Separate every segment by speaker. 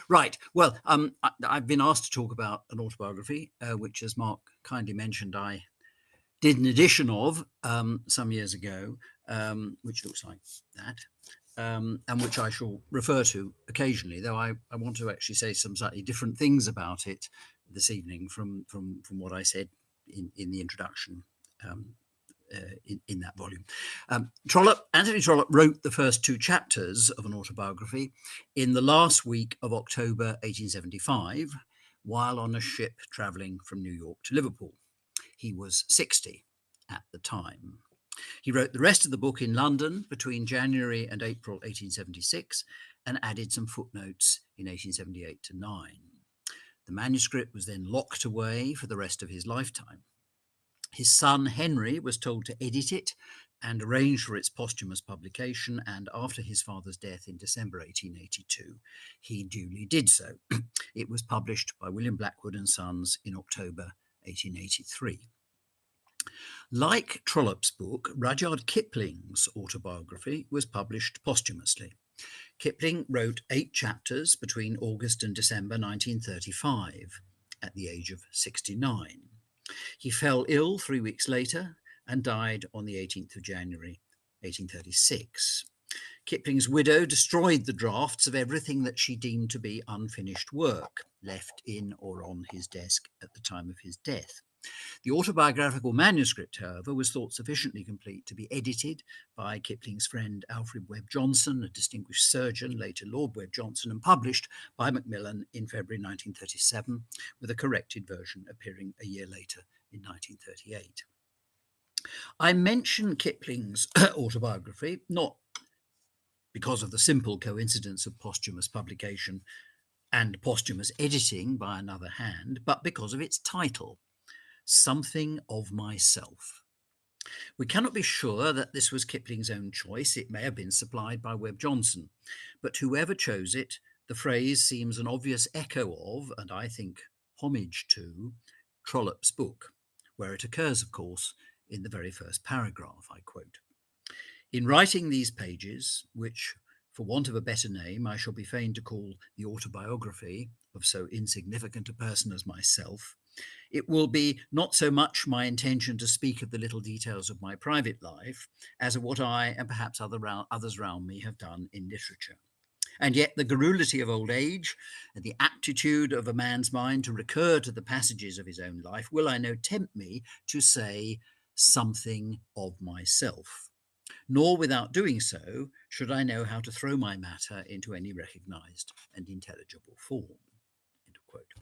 Speaker 1: Right. Well, I've been asked to talk about an autobiography, which, as Mark kindly mentioned, I did an edition of some years ago, which looks like that, and which I shall refer to occasionally, though I want to actually say some slightly different things about it this evening from what I said in the introduction. In that volume. Anthony Trollope wrote the first two chapters of an autobiography in the last week of October 1875, while on a ship travelling from New York to Liverpool. He was 60 at the time. He wrote the rest of the book in London between January and April 1876 and added some footnotes in 1878 to 9. The manuscript was then locked away for the rest of his lifetime. His son Henry was told to edit it and arrange for its posthumous publication, and after his father's death in December 1882, he duly did so. It was published by William Blackwood and Sons in October 1883. Like Trollope's book, Rudyard Kipling's autobiography was published posthumously. Kipling wrote 8 chapters between August and December 1935 at the age of 69. He fell ill 3 weeks later and died on the 18th of January, 1836. Kipling's widow destroyed the drafts of everything that she deemed to be unfinished work left in or on his desk at the time of his death. The autobiographical manuscript, however, was thought sufficiently complete to be edited by Kipling's friend Alfred Webb Johnson, a distinguished surgeon, later Lord Webb Johnson, and published by Macmillan in February 1937, with a corrected version appearing a year later in 1938. I mention Kipling's autobiography not because of the simple coincidence of posthumous publication and posthumous editing by another hand, but because of its title, Something of Myself. We cannot be sure that this was Kipling's own choice. It may have been supplied by Webb Johnson, but whoever chose it, the phrase seems an obvious echo of, and I think homage to, Trollope's book, where it occurs, of course, in the very first paragraph, I quote. In writing these pages, which, for want of a better name, I shall be fain to call the autobiography of so insignificant a person as myself, it will be not so much my intention to speak of the little details of my private life as of what I and perhaps others round me have done in literature. And yet the garrulity of old age and the aptitude of a man's mind to recur to the passages of his own life will, I know, tempt me to say something of myself. Nor without doing so should I know how to throw my matter into any recognised and intelligible form. End of quote.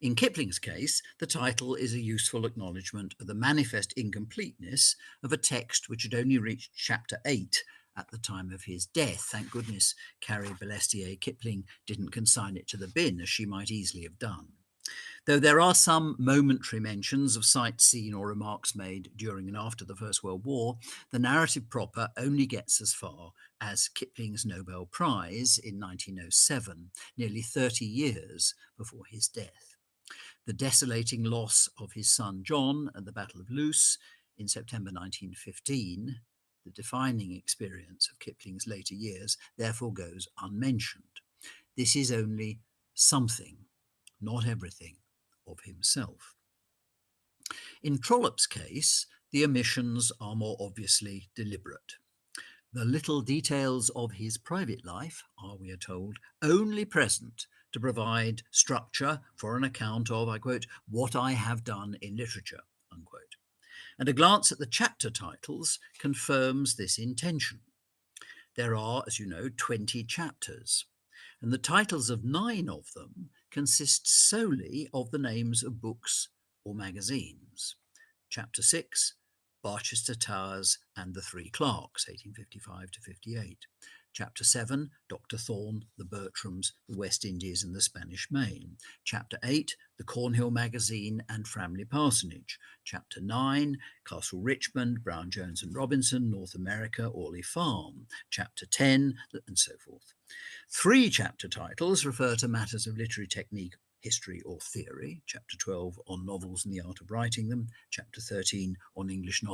Speaker 1: In Kipling's case, the title is a useful acknowledgement of the manifest incompleteness of a text which had only reached chapter 8 at the time of his death. Thank goodness Carrie Belestier Kipling didn't consign it to the bin, as she might easily have done. Though there are some momentary mentions of sights seen or remarks made during and after the First World War, the narrative proper only gets as far as Kipling's Nobel Prize in 1907, nearly 30 years before his death. The desolating loss of his son John at the Battle of Loos in September 1915, the defining experience of Kipling's later years, therefore goes unmentioned. This is only something, not everything, of himself. In Trollope's case, the omissions are more obviously deliberate. The little details of his private life are, we are told, only present to provide structure for an account of, I quote, what I have done in literature, unquote. And a glance at the chapter titles confirms this intention. There are, as you know, 20 chapters, and the titles of 9 of them consist solely of the names of books or magazines. Chapter 6, Barchester Towers and the Three Clerks, 1855 to 58. Chapter 7, Dr. Thorne, the Bertrams, the West Indies and the Spanish Main. Chapter 8, the Cornhill Magazine and Framley Parsonage. Chapter 9, Castle Richmond, Brown, Jones and Robinson, North America, Orley Farm. Chapter 10, and so forth. 3 chapter titles refer to matters of literary technique, history or theory. Chapter 12 on novels and the art of writing them. Chapter 13 on English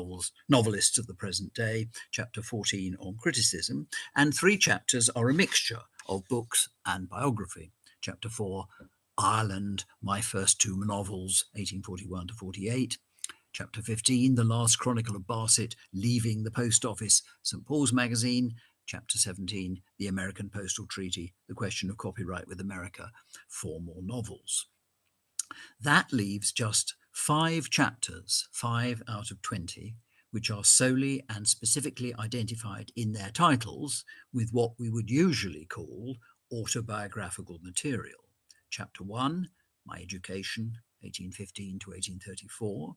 Speaker 1: novelists of the present day. Chapter 14 on criticism. And 3 chapters are a mixture of books and biography. Chapter 4, Ireland, My First Two Novels, 1841 to 48. Chapter 15, The Last Chronicle of Barset, Leaving the Post Office, St. Paul's Magazine. Chapter 17, The American Postal Treaty, The Question of Copyright with America, 4 more novels. That leaves just 5 chapters, 5 out of 20, which are solely and specifically identified in their titles with what we would usually call autobiographical material. Chapter 1, My Education, 1815 to 1834.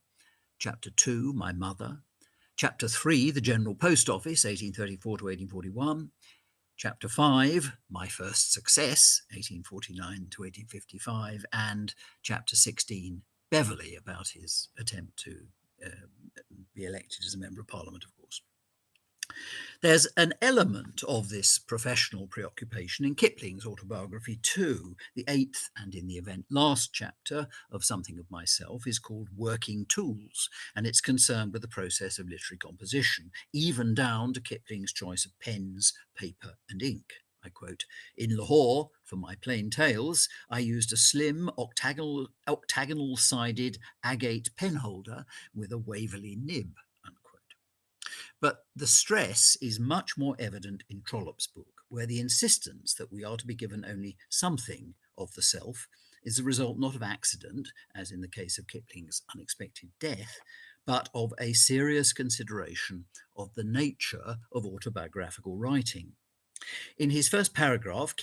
Speaker 1: Chapter 2, My Mother. Chapter 3, The General Post Office, 1834 to 1841. Chapter 5, My First Success, 1849 to 1855. And Chapter 16, Beverley, about his attempt to be elected as a Member of Parliament, of course. There's an element of this professional preoccupation in Kipling's autobiography too. The 8th, and in the event last chapter of Something of Myself, is called Working Tools, and it's concerned with the process of literary composition, even down to Kipling's choice of pens, paper and ink. I quote, "In Lahore, for my plain tales, I used a slim octagonal-sided agate penholder with a Waverley nib." But the stress is much more evident in Trollope's book, where the insistence that we are to be given only something of the self is the result not of accident, as in the case of Kipling's unexpected death, but of a serious consideration of the nature of autobiographical writing. In his first paragraph,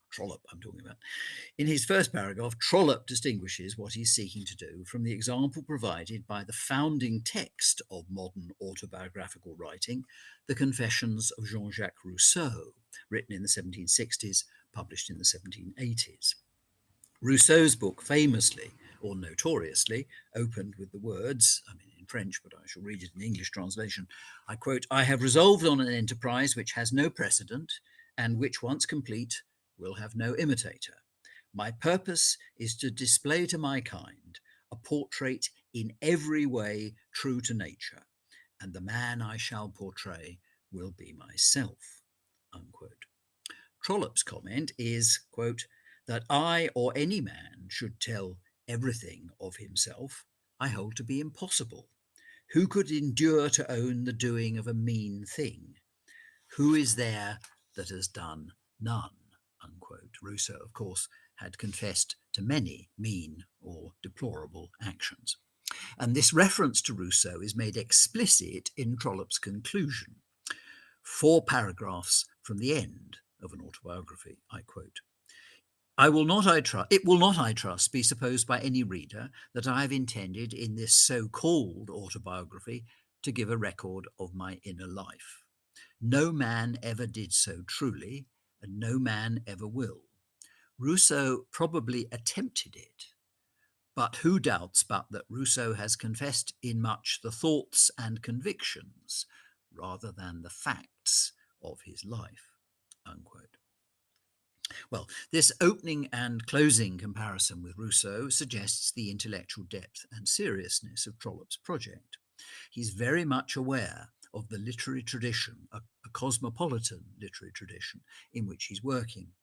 Speaker 1: Trollope, I'm talking about. In his first paragraph, Trollope distinguishes what he's seeking to do from the example provided by the founding text of modern autobiographical writing, the Confessions of Jean-Jacques Rousseau, written in the 1760s, published in the 1780s. Rousseau's book famously, or notoriously, opened with the words, in French, but I shall read it in English translation. I quote, "I have resolved on an enterprise which has no precedent, and which, once complete, will have no imitator. My purpose is to display to my kind a portrait in every way true to nature, and the man I shall portray will be myself." Unquote. Trollope's comment is, quote, "That I or any man should tell everything of himself, I hold to be impossible. Who could endure to own the doing of a mean thing? Who is there that has done none?" Unquote. Rousseau, of course, had confessed to many mean or deplorable actions. And this reference to Rousseau is made explicit in Trollope's conclusion. 4 paragraphs from the end of an autobiography, I quote, It will not, I trust, be supposed by any reader that I have intended in this so-called autobiography to give a record of my inner life. No man ever did so truly, and no man ever will. Rousseau probably attempted it, but who doubts but that Rousseau has confessed in much the thoughts and convictions rather than the facts of his life, unquote. Well, this opening and closing comparison with Rousseau suggests the intellectual depth and seriousness of Trollope's project. He's very much aware of the literary tradition, a cosmopolitan literary tradition in which he's working.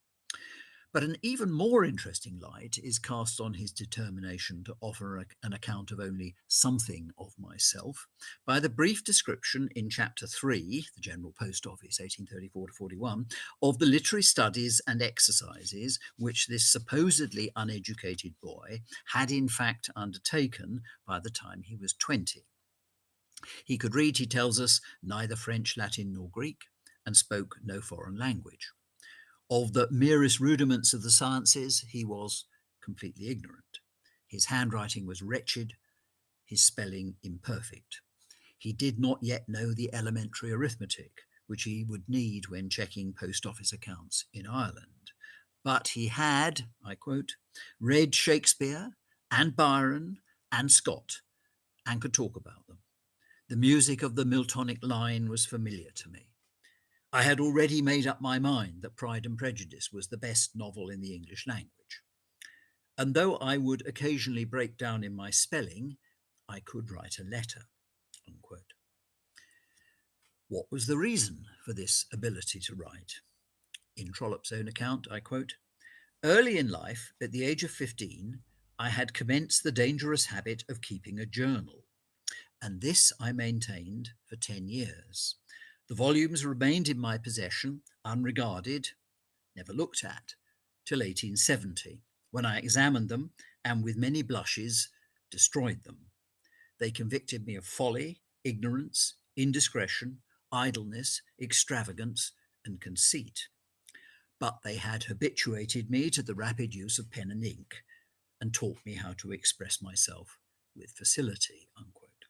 Speaker 1: But an even more interesting light is cast on his determination to offer an account of only something of myself by the brief description in Chapter 3, The General Post Office, 1834 to 41, of the literary studies and exercises which this supposedly uneducated boy had in fact undertaken by the time he was 20. He could read, he tells us, neither French, Latin nor Greek, and spoke no foreign language. Of the merest rudiments of the sciences, he was completely ignorant. His handwriting was wretched, his spelling imperfect. He did not yet know the elementary arithmetic, which he would need when checking post office accounts in Ireland. But he had, I quote, read Shakespeare and Byron and Scott and could talk about them. The music of the Miltonic line was familiar to me. I had already made up my mind that Pride and Prejudice was the best novel in the English language. And though I would occasionally break down in my spelling, I could write a letter, unquote. What was the reason for this ability to write? In Trollope's own account, I quote, "Early in life, at the age of 15, I had commenced the dangerous habit of keeping a journal, and this I maintained for 10 years. The volumes remained in my possession, unregarded, never looked at, till 1870, when I examined them and with many blushes destroyed them. They convicted me of folly, ignorance, indiscretion, idleness, extravagance, and conceit. But they had habituated me to the rapid use of pen and ink, and taught me how to express myself with facility." Unquote.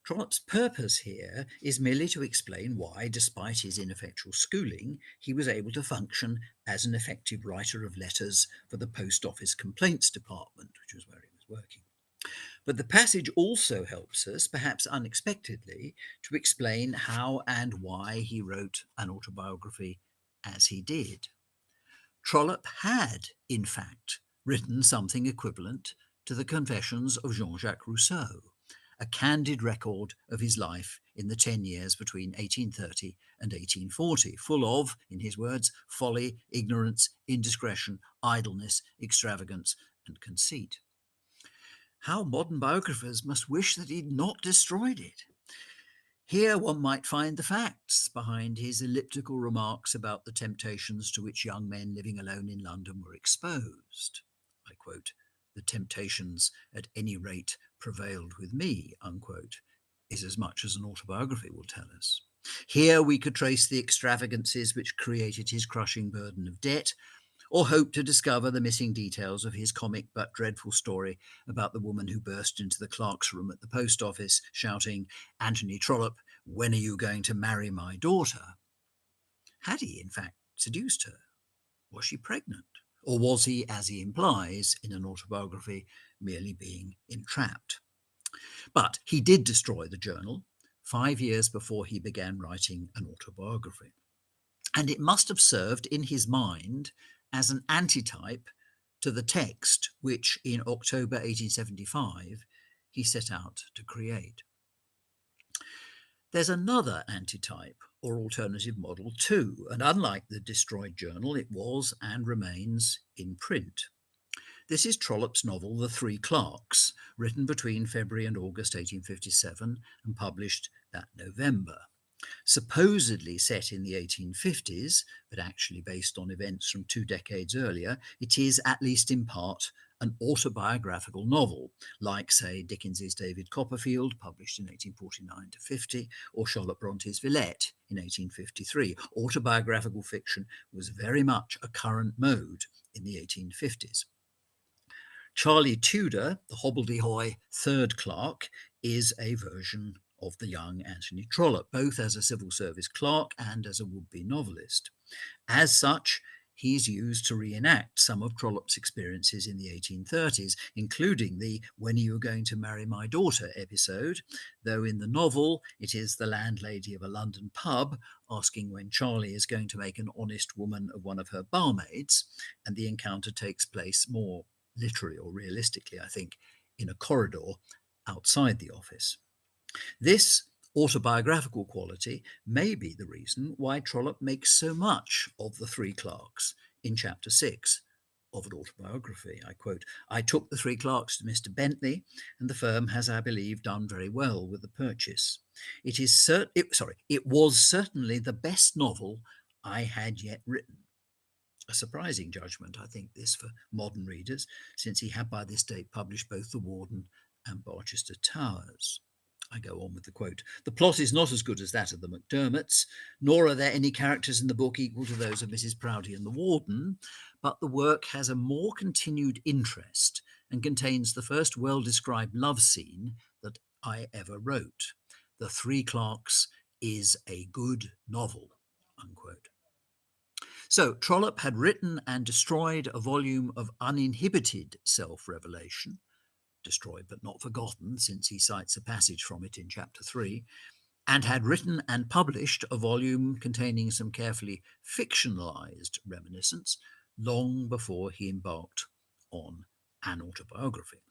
Speaker 1: Trollope's purpose here is merely to explain why, despite his ineffectual schooling, he was able to function as an effective writer of letters for the Post Office Complaints Department, which was where he was working. But the passage also helps us, perhaps unexpectedly, to explain how and why he wrote an autobiography as he did. Trollope had, in fact, written something equivalent to the Confessions of Jean-Jacques Rousseau, a candid record of his life in the 10 years between 1830 and 1840, full of, in his words, folly, ignorance, indiscretion, idleness, extravagance, and conceit. How modern biographers must wish that he'd not destroyed it. Here one might find the facts behind his elliptical remarks about the temptations to which young men living alone in London were exposed. I quote, "The temptations at any rate prevailed with me," unquote, is as much as an autobiography will tell us. Here we could trace the extravagances which created his crushing burden of debt, or hope to discover the missing details of his comic but dreadful story about the woman who burst into the clerk's room at the post office shouting, "Anthony Trollope, when are you going to marry my daughter?" Had he, in fact, seduced her? Was she pregnant? Or was he, as he implies in an autobiography, merely being entrapped? But he did destroy the journal 5 years before he began writing an autobiography. And it must have served in his mind as an antitype to the text which, in October 1875, he set out to create. There's another antitype or alternative model too, and unlike the destroyed journal, it was and remains in print. This is Trollope's novel The Three Clerks, written between February and August 1857 and published that November. Supposedly set in the 1850s, but actually based on events from 2 decades earlier, it is, at least in part, an autobiographical novel, like, say, Dickens's David Copperfield, published in 1849 to 50, or Charlotte Bronte's Villette in 1853. Autobiographical fiction was very much a current mode in the 1850s. Charlie Tudor, the hobbledehoy third clerk, is a version of the young Anthony Trollope, both as a civil service clerk and as a would-be novelist. As such, he's used to reenact some of Trollope's experiences in the 1830s, including the "When are you going to marry my daughter" episode, though in the novel it is the landlady of a London pub asking when Charlie is going to make an honest woman of one of her barmaids, and the encounter takes place more literally or realistically, I think, in a corridor outside the office. This autobiographical quality may be the reason why Trollope makes so much of the three clerks in chapter 6 of an autobiography. I quote, "I took the three clerks to Mr. Bentley, and the firm has, I believe, done very well with the purchase. It was certainly the best novel I had yet written." A surprising judgment, I think, this for modern readers, since he had by this date published both The Warden and Barchester Towers. I go on with the quote. "The plot is not as good as that of the Macdermots, nor are there any characters in the book equal to those of Mrs. Proudie and the Warden, but the work has a more continued interest and contains the first well-described love scene that I ever wrote. The Three Clerks is a good novel." Unquote. So Trollope had written and destroyed a volume of uninhibited self-revelation, destroyed but not forgotten, since he cites a passage from it in chapter 3, and had written and published a volume containing some carefully fictionalized reminiscence long before he embarked on an autobiography.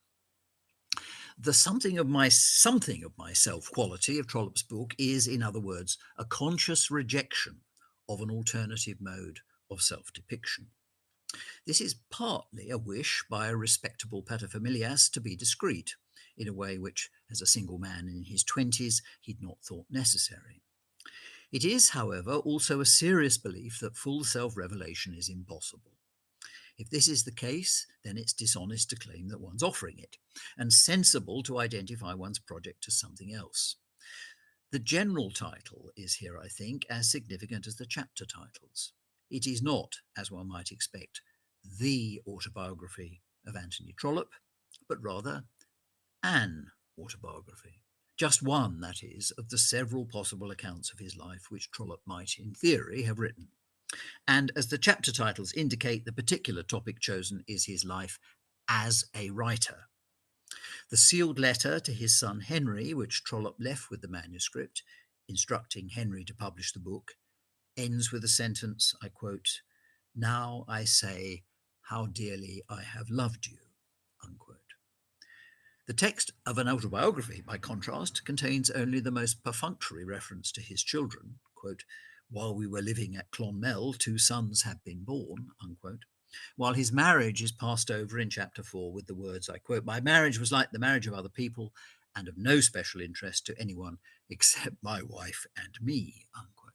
Speaker 1: The something of myself quality of Trollope's book is, in other words, a conscious rejection of an alternative mode of self-depiction. This is partly a wish by a respectable paterfamilias to be discreet, in a way which, as a single man in his 20s, he'd not thought necessary. It is, however, also a serious belief that full self-revelation is impossible. If this is the case, then it's dishonest to claim that one's offering it, and sensible to identify one's project as something else. The general title is here, I think, as significant as the chapter titles. It is not, as one might expect, the autobiography of Anthony Trollope, but rather an autobiography. Just one, that is, of the several possible accounts of his life which Trollope might, in theory, have written. And as the chapter titles indicate, the particular topic chosen is his life as a writer. The sealed letter to his son Henry, which Trollope left with the manuscript, instructing Henry to publish the book, ends with a sentence, I quote, "Now I say how dearly I have loved you," unquote. The text of an autobiography, by contrast, contains only the most perfunctory reference to his children, quote, "While we were living at Clonmel, 2 sons had been born," unquote, while his marriage is passed over in chapter 4 with the words, I quote, "My marriage was like the marriage of other people and of no special interest to anyone except my wife and me," unquote.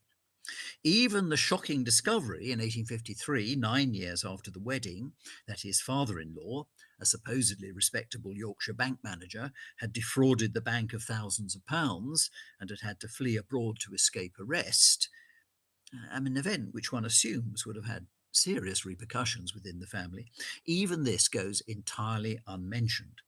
Speaker 1: Even the shocking discovery in 1853, 9 years after the wedding, that his father-in-law, a supposedly respectable Yorkshire bank manager, had defrauded the bank of thousands of pounds and had had to flee abroad to escape arrest, an event which one assumes would have had serious repercussions within the family, even this goes entirely unmentioned.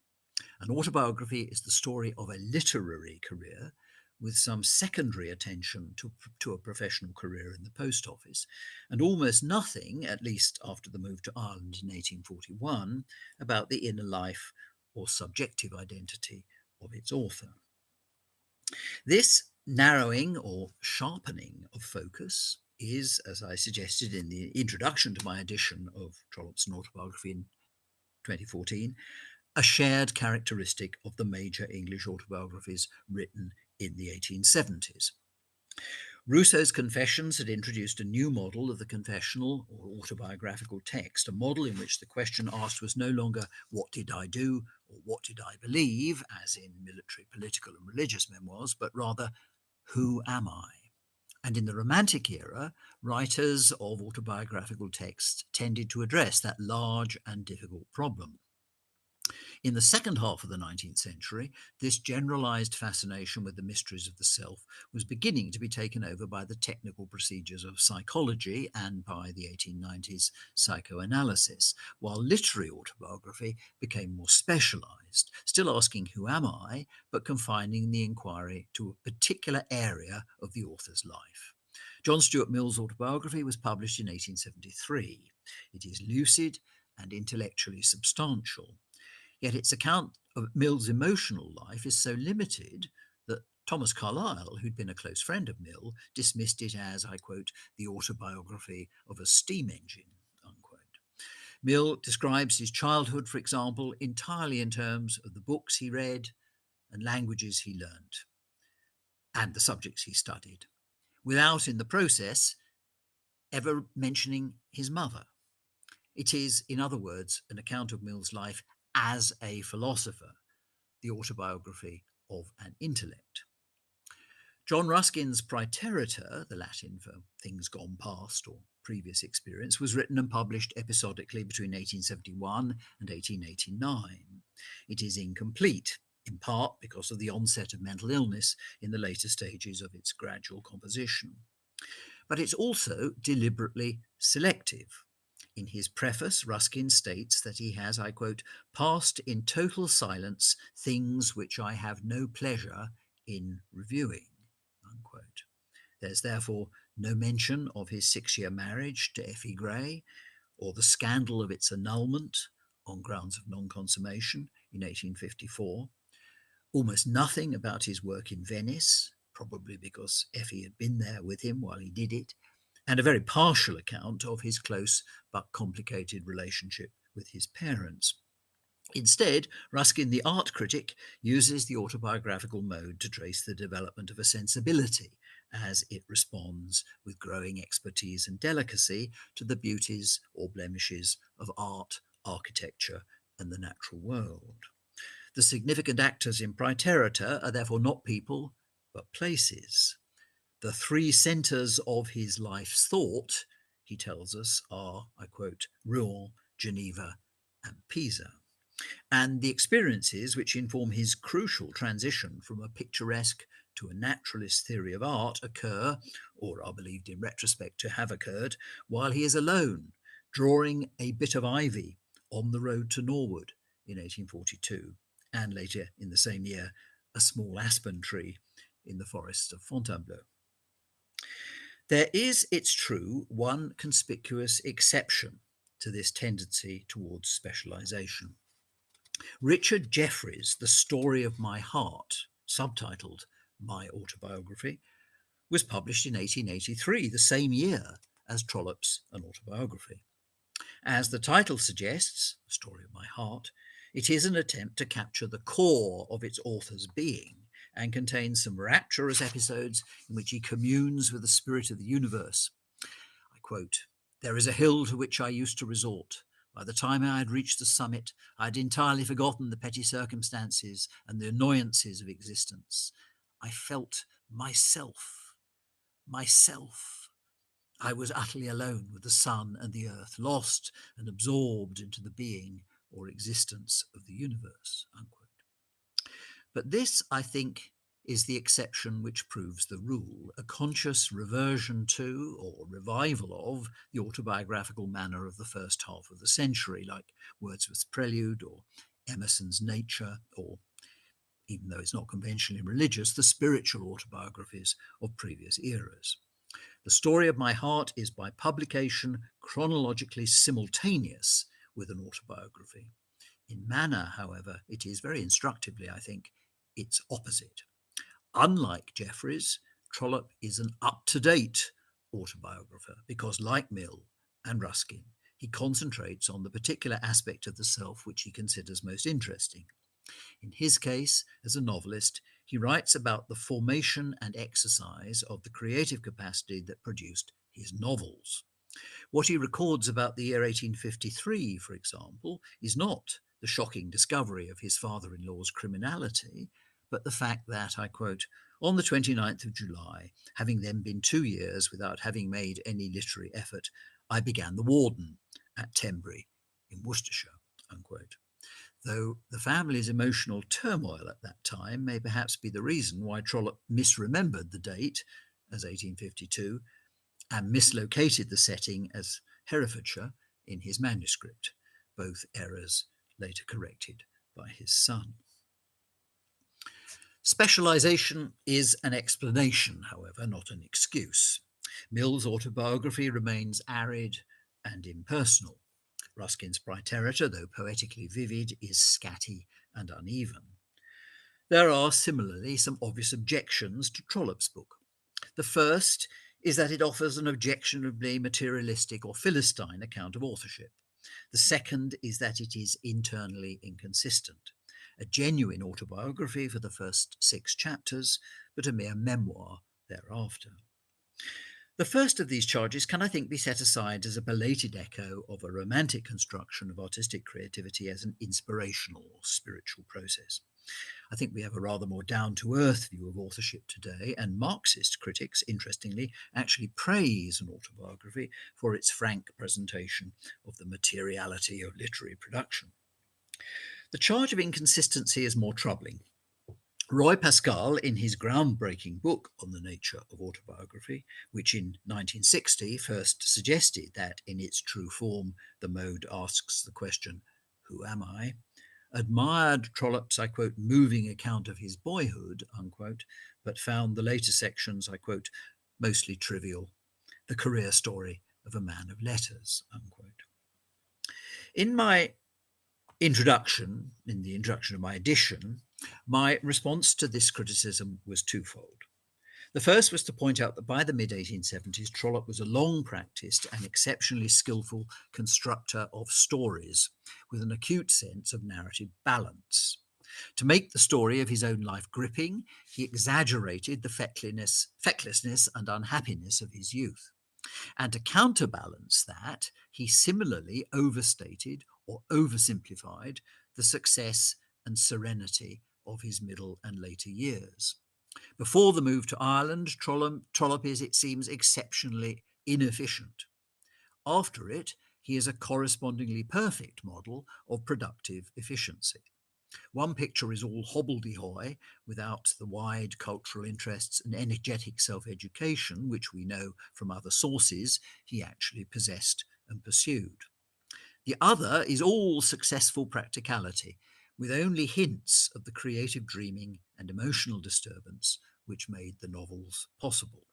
Speaker 1: An autobiography is the story of a literary career with some secondary attention to a professional career in the post office, and almost nothing, at least after the move to Ireland in 1841, about the inner life or subjective identity of its author. This narrowing or sharpening of focus is, as I suggested in the introduction to my edition of Trollope's autobiography in 2014, a shared characteristic of the major English autobiographies written in the 1870s. Rousseau's Confessions had introduced a new model of the confessional or autobiographical text, a model in which the question asked was no longer, "What did I do?" or "What did I believe?" as in military, political, and religious memoirs, but rather, "Who am I?" And in the Romantic era, writers of autobiographical texts tended to address that large and difficult problem. In the second half of the 19th century, this generalized fascination with the mysteries of the self was beginning to be taken over by the technical procedures of psychology and by the 1890s psychoanalysis, while literary autobiography became more specialized, still asking who am I, but confining the inquiry to a particular area of the author's life. John Stuart Mill's autobiography was published in 1873. It is lucid and intellectually substantial. Yet its account of Mill's emotional life is so limited that Thomas Carlyle, who'd been a close friend of Mill, dismissed it as, I quote, "the autobiography of a steam engine," unquote. Mill describes his childhood, for example, entirely in terms of the books he read and languages he learnt, and the subjects he studied, without, in the process, ever mentioning his mother. It is, in other words, an account of Mill's life as a philosopher, the autobiography of an intellect. John Ruskin's Praeterita, the Latin for things gone past or previous experience, was written and published episodically between 1871 and 1889. It is incomplete, in part because of the onset of mental illness in the later stages of its gradual composition. But it's also deliberately selective. In his preface, Ruskin states that he has, I quote, "passed in total silence things which I have no pleasure in reviewing," unquote. There's therefore no mention of his 6-year marriage to Effie Gray or the scandal of its annulment on grounds of non-consummation in 1854. Almost nothing about his work in Venice, probably because Effie had been there with him while he did it, and a very partial account of his close but complicated relationship with his parents. Instead, Ruskin, the art critic, uses the autobiographical mode to trace the development of a sensibility as it responds with growing expertise and delicacy to the beauties or blemishes of art, architecture, and the natural world. The significant actors in Praeterita are therefore not people, but places. The three centres of his life's thought, he tells us, are, I quote, Rouen, Geneva, and Pisa. And the experiences which inform his crucial transition from a picturesque to a naturalist theory of art occur, or are believed in retrospect to have occurred, while he is alone, drawing a bit of ivy on the road to Norwood in 1842, and later in the same year, a small aspen tree in the forest of Fontainebleau. There is, it's true, one conspicuous exception to this tendency towards specialisation. Richard Jefferies' The Story of My Heart, subtitled My Autobiography, was published in 1883, the same year as Trollope's An Autobiography. As the title suggests, The Story of My Heart, it is an attempt to capture the core of its author's being and contains some rapturous episodes in which he communes with the spirit of the universe. I quote, "There is a hill to which I used to resort. By the time I had reached the summit, I had entirely forgotten the petty circumstances and the annoyances of existence. I felt myself. I was utterly alone with the sun and the earth, lost and absorbed into the being or existence of the universe." Unquote. But this, I think, is the exception which proves the rule, a conscious reversion to or revival of the autobiographical manner of the first half of the century, like Wordsworth's Prelude or Emerson's Nature, or, even though it's not conventionally religious, the spiritual autobiographies of previous eras. The Story of My Heart is by publication chronologically simultaneous with an autobiography. In manner, however, it is very instructively, I think, its opposite. Unlike Jefferies, Trollope is an up-to-date autobiographer because, like Mill and Ruskin, he concentrates on the particular aspect of the self which he considers most interesting. In his case, as a novelist, he writes about the formation and exercise of the creative capacity that produced his novels. What he records about the year 1853, for example, is not the shocking discovery of his father-in-law's criminality, but the fact that, I quote, "On the 29th of July, having then been 2 years without having made any literary effort, I began The Warden at Tenbury in Worcestershire," unquote. Though the family's emotional turmoil at that time may perhaps be the reason why Trollope misremembered the date as 1852 and mislocated the setting as Herefordshire in his manuscript, both errors later corrected by his son. Specialisation is an explanation, however, not an excuse. Mill's autobiography remains arid and impersonal. Ruskin's Praeterita, though poetically vivid, is scatty and uneven. There are similarly some obvious objections to Trollope's book. The first is that it offers an objectionably materialistic or Philistine account of authorship. The second is that it is internally inconsistent. A genuine autobiography for the first 6 chapters, but a mere memoir thereafter. The first of these charges can, I think, be set aside as a belated echo of a romantic construction of artistic creativity as an inspirational or spiritual process. I think we have a rather more down-to-earth view of authorship today, and Marxist critics, interestingly, actually praise an autobiography for its frank presentation of the materiality of literary production. The charge of inconsistency is more troubling. Roy Pascal, in his groundbreaking book on the nature of autobiography, which in 1960 first suggested that in its true form the mode asks the question, "Who am I?" admired Trollope's, I quote, "moving account of his boyhood," unquote, but found the later sections, I quote, "mostly trivial, the career story of a man of letters," unquote. In the introduction of my edition, my response to this criticism was twofold. The first was to point out that by the mid-1870s, Trollope was a long-practiced and exceptionally skillful constructor of stories with an acute sense of narrative balance. To make the story of his own life gripping, he exaggerated the fecklessness and unhappiness of his youth. And to counterbalance that, he similarly overstated or oversimplified the success and serenity of his middle and later years. Before the move to Ireland, Trollope is, it seems, exceptionally inefficient. After it, he is a correspondingly perfect model of productive efficiency. One picture is all hobbledehoy without the wide cultural interests and energetic self-education, which we know from other sources he actually possessed and pursued. The other is all successful practicality, with only hints of the creative dreaming and emotional disturbance which made the novels possible.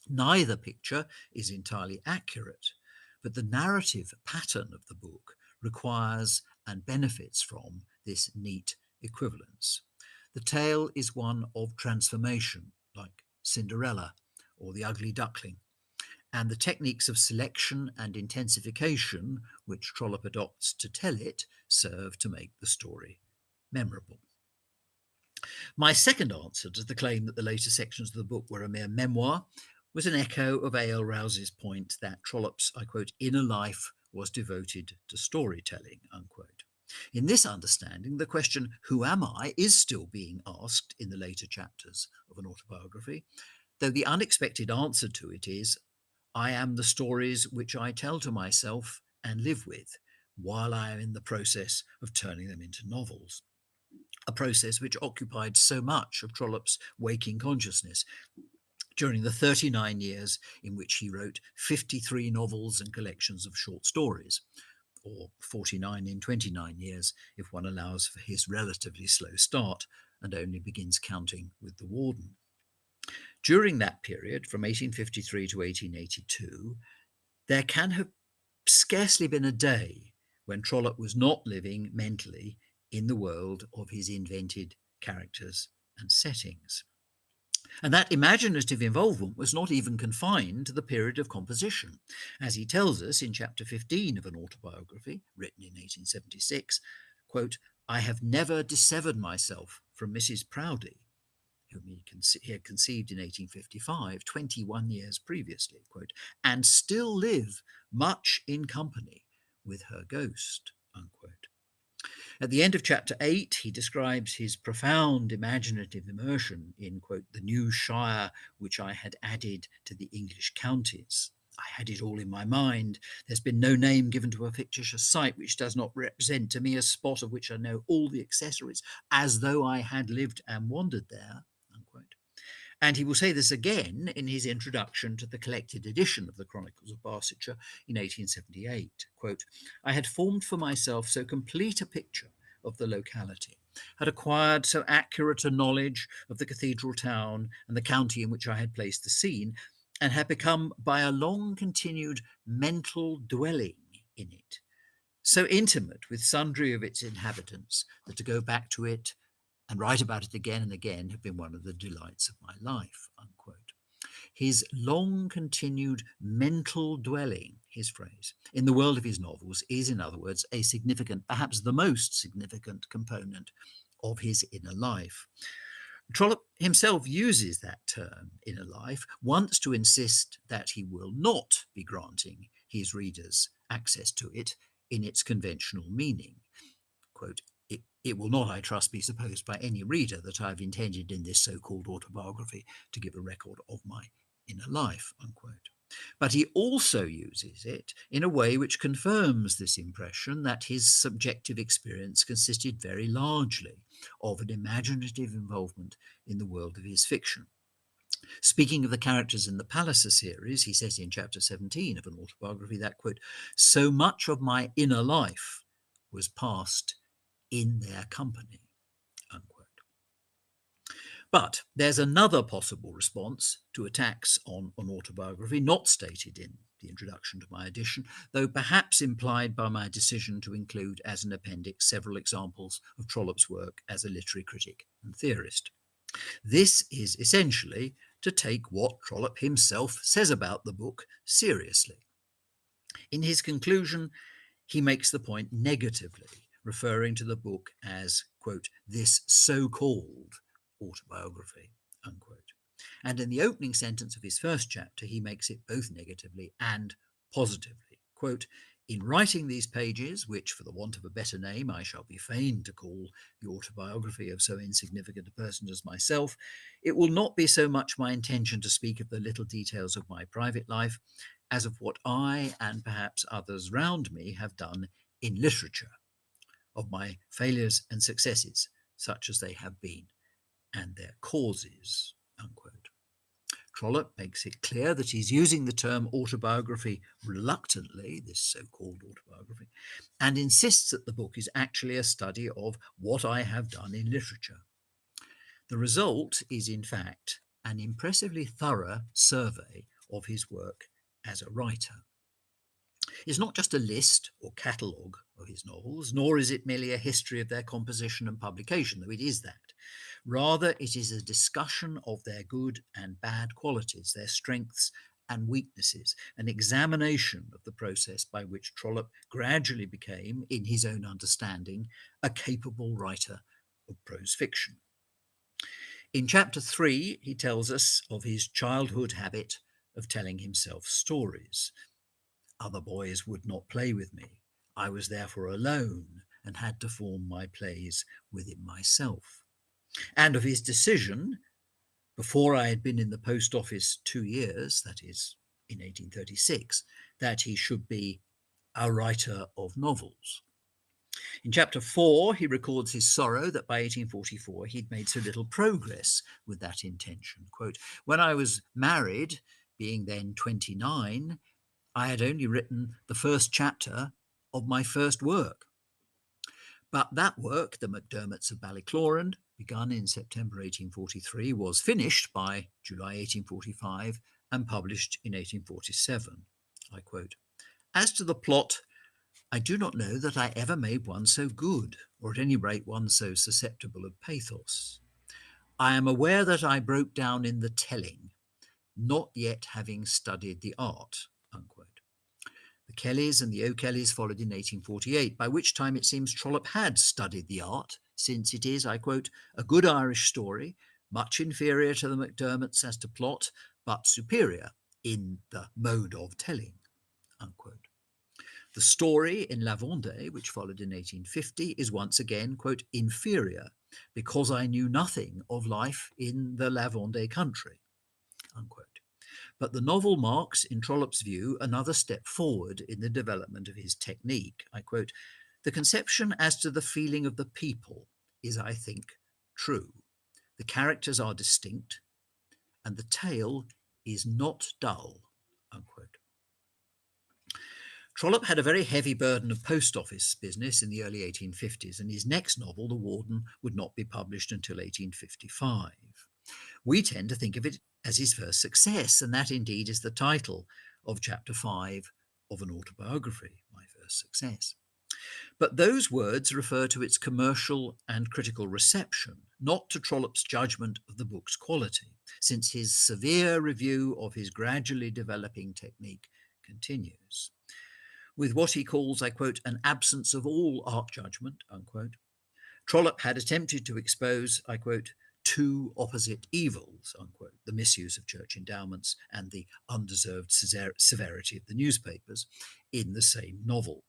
Speaker 1: Neither picture is entirely accurate, but the narrative pattern of the book requires and benefits from this neat equivalence. The tale is one of transformation, like Cinderella or The Ugly Duckling, and the techniques of selection and intensification which Trollope adopts to tell it serve to make the story memorable. My second answer to the claim that the later sections of the book were a mere memoir was an echo of A.L. Rouse's point that Trollope's, I quote, inner life was devoted to storytelling, unquote. In this understanding, the question, who am I, is still being asked in the later chapters of an autobiography, though the unexpected answer to it is, I am the stories which I tell to myself and live with, while I am in the process of turning them into novels. A process which occupied so much of Trollope's waking consciousness during the 39 years in which he wrote 53 novels and collections of short stories, or 49 in 29 years if one allows for his relatively slow start and only begins counting with the Warden. During that period, from 1853 to 1882, there can have scarcely been a day when Trollope was not living mentally in the world of his invented characters and settings. And that imaginative involvement was not even confined to the period of composition. As he tells us in chapter 15 of an autobiography, written in 1876, quote, I have never dissevered myself from Mrs. Proudie, whom he had conceived in 1855, 21 years previously, quote, and still live much in company with her ghost, unquote. At the end of chapter 8, he describes his profound imaginative immersion in, quote, the new shire which I had added to the English counties. I had it all in my mind. There's been no name given to a fictitious site which does not represent to me a spot of which I know all the accessories, as though I had lived and wandered there, unquote. And he will say this again in his introduction to the collected edition of the Chronicles of Barsetshire in 1878. Quote, I had formed for myself so complete a picture of the locality, had acquired so accurate a knowledge of the cathedral town and the county in which I had placed the scene, and had become by a long continued mental dwelling in it, so intimate with sundry of its inhabitants that to go back to it and write about it again and again have been one of the delights of my life, unquote. His long-continued mental dwelling, his phrase, in the world of his novels is, in other words, a significant, perhaps the most significant component of his inner life. Trollope himself uses that term, inner life, once to insist that he will not be granting his readers access to it in its conventional meaning. Quote, it will not, I trust, be supposed by any reader that I have intended in this so-called autobiography to give a record of my inner life, unquote. But he also uses it in a way which confirms this impression that his subjective experience consisted very largely of an imaginative involvement in the world of his fiction. Speaking of the characters in the Palliser series, he says in chapter 17 of an autobiography that, quote, so much of my inner life was passed in their company, unquote. But there's another possible response to attacks on an autobiography not stated in the introduction to my edition, though perhaps implied by my decision to include as an appendix several examples of Trollope's work as a literary critic and theorist. This is essentially to take what Trollope himself says about the book seriously. In his conclusion, he makes the point negatively, referring to the book as, quote, this so-called autobiography, unquote. And in the opening sentence of his first chapter, he makes it both negatively and positively. Quote, in writing these pages, which, for the want of a better name, I shall be fain to call the autobiography of so insignificant a person as myself, it will not be so much my intention to speak of the little details of my private life as of what I and perhaps others round me have done in literature, of my failures and successes, such as they have been, and their causes, unquote. Trollope makes it clear that he's using the term autobiography reluctantly, this so-called autobiography, and insists that the book is actually a study of what I have done in literature. The result is, in fact, an impressively thorough survey of his work as a writer. It's not just a list or catalogue of his novels, nor is it merely a history of their composition and publication, though it is that. Rather, it is a discussion of their good and bad qualities, their strengths and weaknesses, an examination of the process by which Trollope gradually became, in his own understanding, a capable writer of prose fiction. In chapter 3, he tells us of his childhood habit of telling himself stories. Other boys would not play with me. I was therefore alone and had to form my plays within myself. And of his decision, before I had been in the post office 2 years, that is, in 1836, that he should be a writer of novels. In chapter 4, he records his sorrow that by 1844 he'd made so little progress with that intention. Quote, when I was married, being then 29, I had only written the first chapter of my first work. But that work, The Macdermots of Ballycloran, begun in September 1843, was finished by July 1845 and published in 1847. I quote, as to the plot, I do not know that I ever made one so good, or at any rate one so susceptible of pathos. I am aware that I broke down in the telling, not yet having studied the art, unquote. The Kellys and the O'Kellys followed in 1848, by which time it seems Trollope had studied the art, since it is, I quote, a good Irish story, much inferior to the Macdermots as to plot, but superior in the mode of telling, unquote. The story in La Vendée, which followed in 1850, is once again, quote, inferior, because I knew nothing of life in the La Vendée country, unquote. But the novel marks, in Trollope's view, another step forward in the development of his technique. I quote, the conception as to the feeling of the people is, I think, true. The characters are distinct, and the tale is not dull, unquote. Trollope had a very heavy burden of post office business in the early 1850s, and his next novel, The Warden, would not be published until 1855. We tend to think of it as his first success, and that indeed is the title of chapter 5 of an autobiography, My First Success. But those words refer to its commercial and critical reception, not to Trollope's judgment of the book's quality, since his severe review of his gradually developing technique continues. With what he calls, I quote, an absence of all art judgment, unquote, Trollope had attempted to expose, I quote, two opposite evils, unquote, the misuse of church endowments and the undeserved severity of the newspapers in the same novel.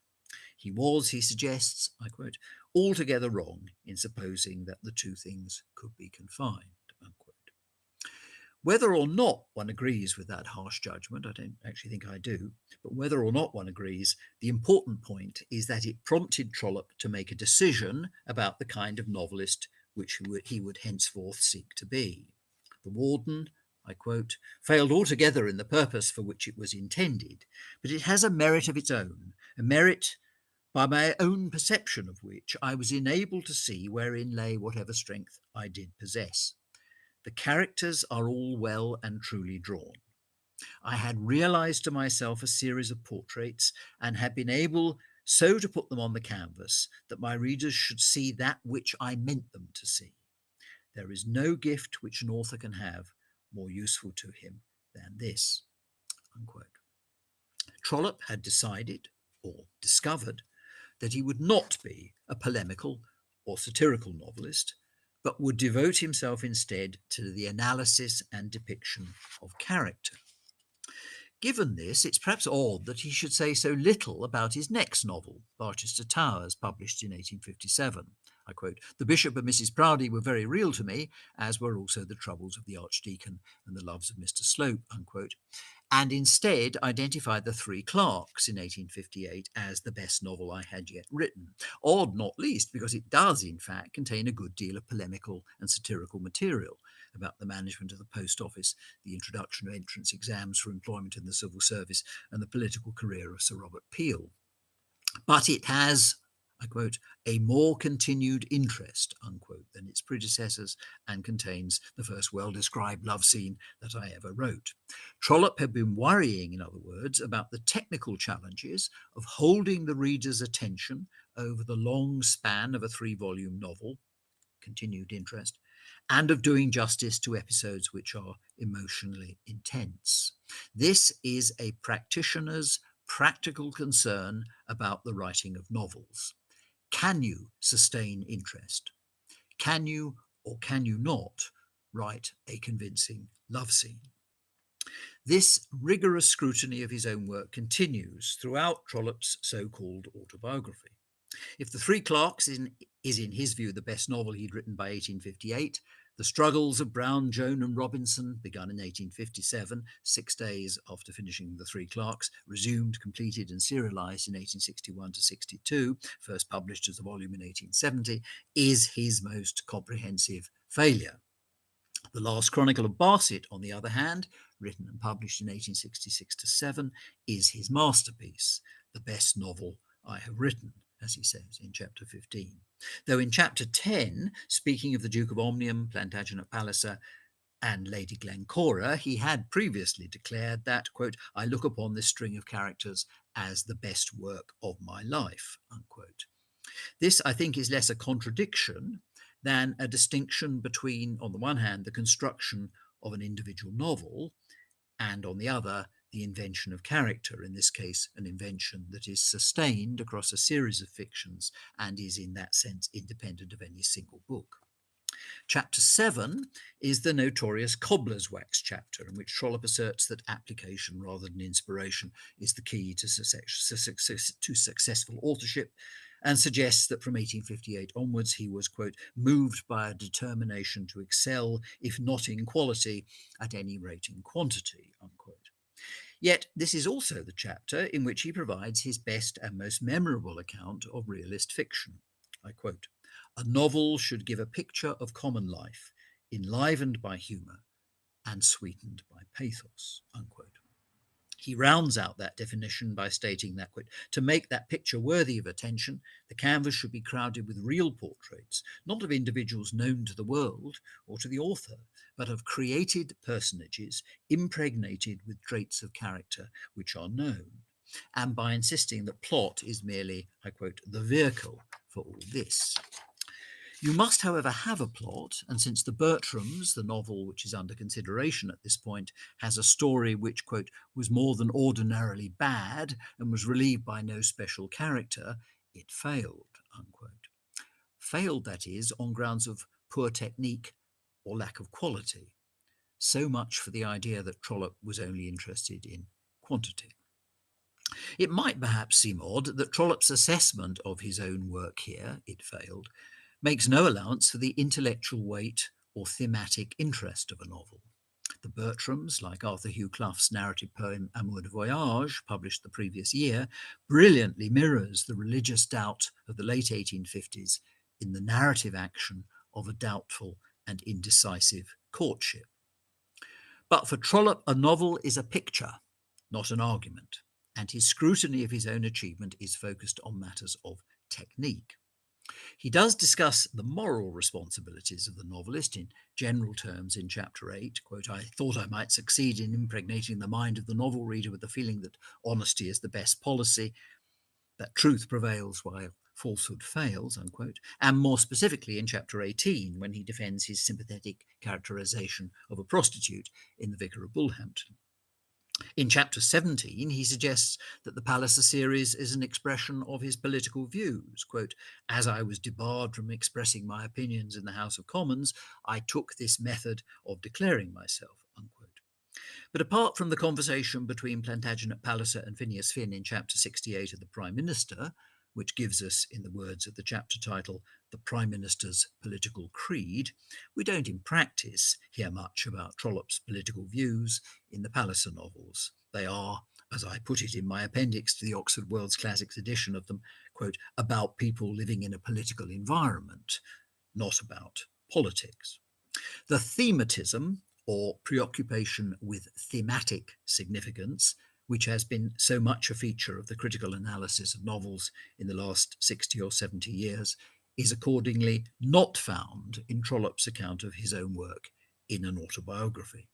Speaker 1: He was, he suggests, I quote, altogether wrong in supposing that the two things could be confined, unquote. Whether or not one agrees with that harsh judgment, I don't actually think I do, but whether or not one agrees, the important point is that it prompted Trollope to make a decision about the kind of novelist which he would henceforth seek to be. The Warden, I quote, failed altogether in the purpose for which it was intended, but it has a merit of its own, a merit by my own perception of which I was enabled to see wherein lay whatever strength I did possess. The characters are all well and truly drawn. I had realized to myself a series of portraits and had been able so to put them on the canvas that my readers should see that which I meant them to see. There is no gift which an author can have more useful to him than this, unquote. Trollope had decided, or discovered, that he would not be a polemical or satirical novelist, but would devote himself instead to the analysis and depiction of character. Given this, it's perhaps odd that he should say so little about his next novel, Barchester Towers, published in 1857. I quote, "The Bishop and Mrs. Proudie were very real to me, as were also the troubles of the Archdeacon and the loves of Mr. Slope," unquote, and instead identified The Three Clerks in 1858 as the best novel I had yet written. Odd not least because it does, in fact, contain a good deal of polemical and satirical material about the management of the post office, the introduction of entrance exams for employment in the civil service, and the political career of Sir Robert Peel. But it has, I quote, "a more continued interest," unquote, than its predecessors, and contains the first well-described love scene that I ever wrote. Trollope had been worrying, in other words, about the technical challenges of holding the reader's attention over the long span of a 3-volume novel, continued interest, and of doing justice to episodes which are emotionally intense. This is a practitioner's practical concern about the writing of novels. Can you sustain interest? Can you or can you not write a convincing love scene? This rigorous scrutiny of his own work continues throughout Trollope's so-called autobiography. If The Three Clerks is in his view the best novel he'd written by 1858, The Struggles of Brown, Joan and Robinson, begun in 1857, 6 days after finishing The Three Clerks, resumed, completed and serialised in 1861 to 62, first published as a volume in 1870, is his most comprehensive failure. The Last Chronicle of Barset, on the other hand, written and published in 1866 to 7, is his masterpiece, the best novel I have written, as he says in chapter 15. Though in chapter 10, speaking of the Duke of Omnium, Plantagenet Palliser, and Lady Glencora, he had previously declared that, quote, "I look upon this string of characters as the best work of my life," unquote. This, I think, is less a contradiction than a distinction between, on the one hand, the construction of an individual novel, and on the other, the invention of character, in this case, an invention that is sustained across a series of fictions and is in that sense independent of any single book. Chapter 7 is the notorious cobbler's wax chapter, in which Trollope asserts that application rather than inspiration is the key to successful authorship, and suggests that from 1858 onwards he was, quote, "moved by a determination to excel, if not in quality, at any rate in quantity," unquote. Yet this is also the chapter in which he provides his best and most memorable account of realist fiction. I quote, "A novel should give a picture of common life, enlivened by humour and sweetened by pathos," unquote. He rounds out that definition by stating that, quote, "to make that picture worthy of attention, the canvas should be crowded with real portraits, not of individuals known to the world or to the author, but of created personages impregnated with traits of character which are known," and by insisting that plot is merely, I quote, "the vehicle for all this." You must, however, have a plot, and since The Bertrams, the novel which is under consideration at this point, has a story which, quote, "was more than ordinarily bad and was relieved by no special character," it failed, unquote. Failed, that is, on grounds of poor technique or lack of quality. So much for the idea that Trollope was only interested in quantity. It might perhaps seem odd that Trollope's assessment of his own work here, it failed, makes no allowance for the intellectual weight or thematic interest of a novel. The Bertrams, like Arthur Hugh Clough's narrative poem Amour de Voyage, published the previous year, brilliantly mirrors the religious doubt of the late 1850s in the narrative action of a doubtful and indecisive courtship. But for Trollope, a novel is a picture, not an argument, and his scrutiny of his own achievement is focused on matters of technique. He does discuss the moral responsibilities of the novelist in general terms in chapter 8. Quote, "I thought I might succeed in impregnating the mind of the novel reader with the feeling that honesty is the best policy, that truth prevails while falsehood fails," unquote. And more specifically in chapter 18, when he defends his sympathetic characterization of a prostitute in The Vicar of Bullhampton. In chapter 17, he suggests that the Palliser series is an expression of his political views. Quote, "As I was debarred from expressing my opinions in the House of Commons, I took this method of declaring myself," unquote. But apart from the conversation between Plantagenet Palliser and Phineas Finn in chapter 68 of The Prime Minister, which gives us, in the words of the chapter title, the Prime Minister's political creed, we don't in practice hear much about Trollope's political views in the Palliser novels. They are, as I put it in my appendix to the Oxford World's Classics edition of them, quote, about people living in a political environment, not about politics. The thematism, or preoccupation with thematic significance, which has been so much a feature of the critical analysis of novels in the last 60 or 70 years, is accordingly not found in Trollope's account of his own work in an autobiography.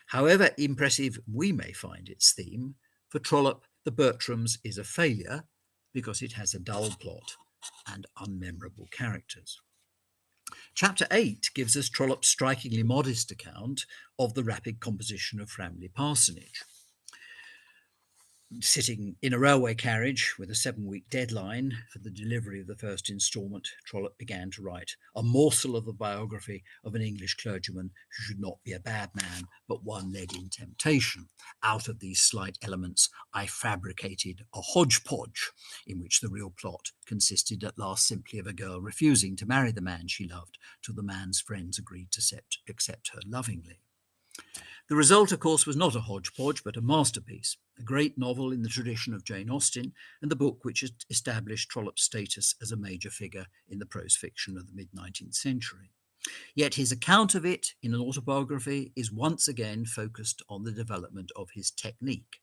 Speaker 1: However impressive we may find its theme, for Trollope, The Bertrams is a failure because it has a dull plot and unmemorable characters. Chapter 8 gives us Trollope's strikingly modest account of the rapid composition of Framley Parsonage. Sitting in a railway carriage with a 7-week deadline for the delivery of the first instalment, Trollope began to write a morsel of the biography of an English clergyman who should not be a bad man, but one led in temptation. Out of these slight elements, I fabricated a hodgepodge in which the real plot consisted at last simply of a girl refusing to marry the man she loved till the man's friends agreed to accept her lovingly. The result, of course, was not a hodgepodge, but a masterpiece, a great novel in the tradition of Jane Austen, and the book which established Trollope's status as a major figure in the prose fiction of the mid-19th century. Yet his account of it in an autobiography is once again focused on the development of his technique.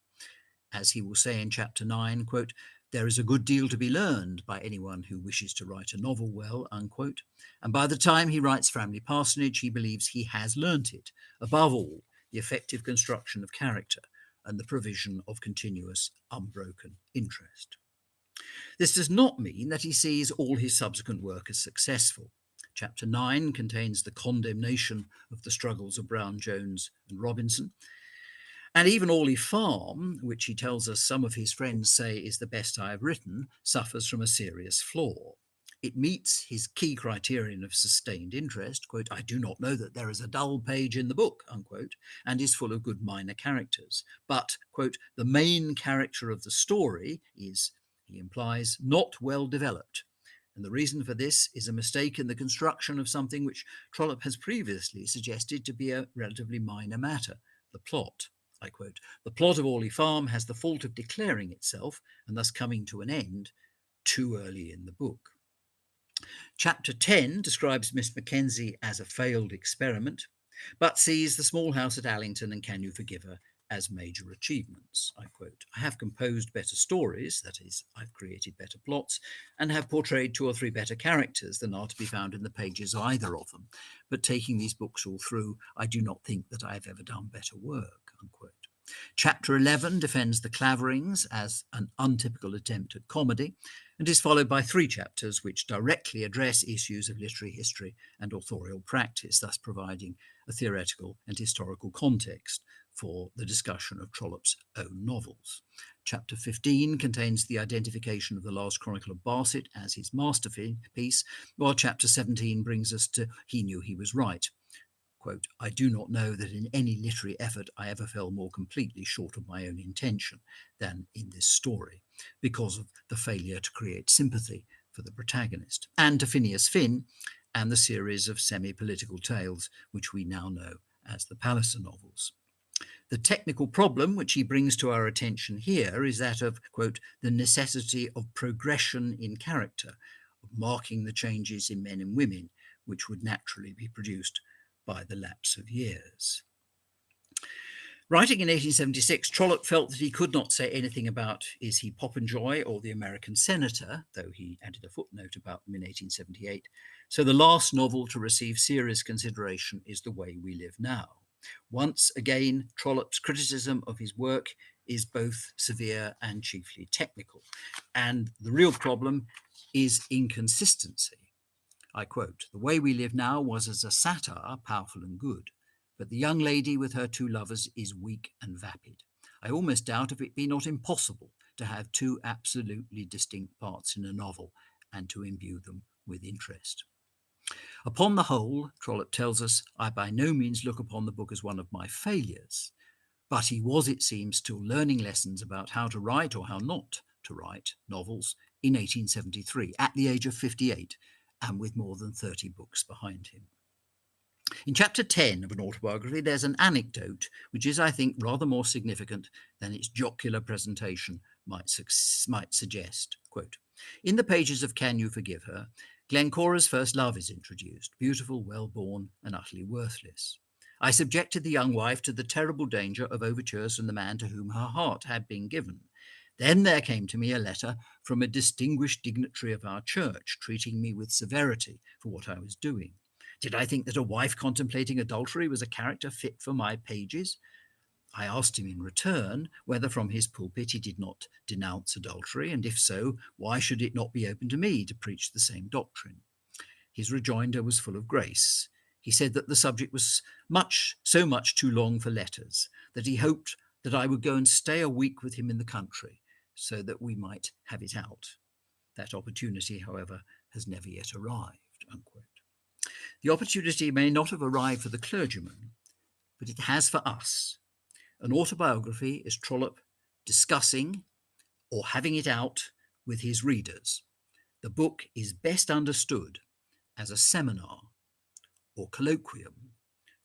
Speaker 1: As he will say in chapter 9, quote, "There is a good deal to be learned by anyone who wishes to write a novel well," unquote, and by the time he writes Framley Parsonage, he believes he has learnt it. Above all, the effective construction of character and the provision of continuous, unbroken interest. This does not mean that he sees all his subsequent work as successful. Chapter 9 contains the condemnation of the struggles of Brown, Jones, and Robinson. And even Orley Farm, which he tells us some of his friends say is the best I have written, suffers from a serious flaw. It meets his key criterion of sustained interest, quote, "I do not know that there is a dull page in the book," unquote, and is full of good minor characters. But, quote, "the main character of the story is," he implies, "not well developed. And the reason for this is a mistake in the construction of something which Trollope has previously suggested to be a relatively minor matter, the plot." I quote, "The plot of Orley Farm has the fault of declaring itself and thus coming to an end too early in the book." Chapter 10 describes Miss Mackenzie as a failed experiment, but sees The Small House at Allington and Can You Forgive Her as major achievements. I quote, "I have composed better stories, that is, I've created better plots, and have portrayed 2 or 3 better characters than are to be found in the pages of either of them. But taking these books all through, I do not think that I have ever done better work," unquote. Chapter 11 defends The Claverings as an untypical attempt at comedy, and is followed by 3 chapters which directly address issues of literary history and authorial practice, thus providing a theoretical and historical context for the discussion of Trollope's own novels. Chapter 15 contains the identification of the Last Chronicle of Barset as his masterpiece, while chapter 17 brings us to He Knew He Was Right. Quote, "I do not know that in any literary effort I ever fell more completely short of my own intention than in this story, because of the failure to create sympathy for the protagonist," and to Phineas Finn and the series of semi-political tales which we now know as the Palliser novels. The technical problem which he brings to our attention here is that of, quote, "the necessity of progression in character, of marking the changes in men and women which would naturally be produced by the lapse of years." Writing in 1876, Trollope felt that he could not say anything about Is He Popenjoy or The American Senator, though he added a footnote about them in 1878. So the last novel to receive serious consideration is The Way We Live Now. Once again, Trollope's criticism of his work is both severe and chiefly technical, and the real problem is inconsistency. I quote, "The Way We Live Now was as a satire powerful and good, but the young lady with her 2 lovers is weak and vapid. I almost doubt if it be not impossible to have two absolutely distinct parts in a novel and to imbue them with interest. Upon the whole, Trollope tells us, I by no means look upon the book as one of my failures, but he was, it seems, still learning lessons about how to write or how not to write novels in 1873, at the age of 58, and with more than 30 books behind him. In chapter 10 of an autobiography, there's an anecdote which is, I think, rather more significant than its jocular presentation might suggest. Quote, in the pages of Can You Forgive Her, Glencora's first love is introduced, beautiful, well-born, and utterly worthless. I subjected the young wife to the terrible danger of overtures from the man to whom her heart had been given. Then there came to me a letter from a distinguished dignitary of our church, treating me with severity for what I was doing. Did I think that a wife contemplating adultery was a character fit for my pages? I asked him in return whether from his pulpit he did not denounce adultery, and if so, why should it not be open to me to preach the same doctrine? His rejoinder was full of grace. He said that the subject was so much too long for letters, that he hoped that I would go and stay a week with him in the country, so that we might have it out. That opportunity, however, has never yet arrived. Unquote. The opportunity may not have arrived for the clergyman, but it has for us. An autobiography is Trollope discussing or having it out with his readers. The book is best understood as a seminar or colloquium,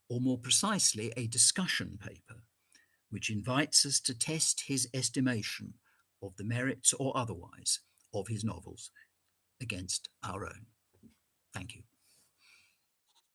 Speaker 1: or more precisely, a discussion paper, which invites us to test his estimation of the merits or otherwise of his novels against our own. Thank you.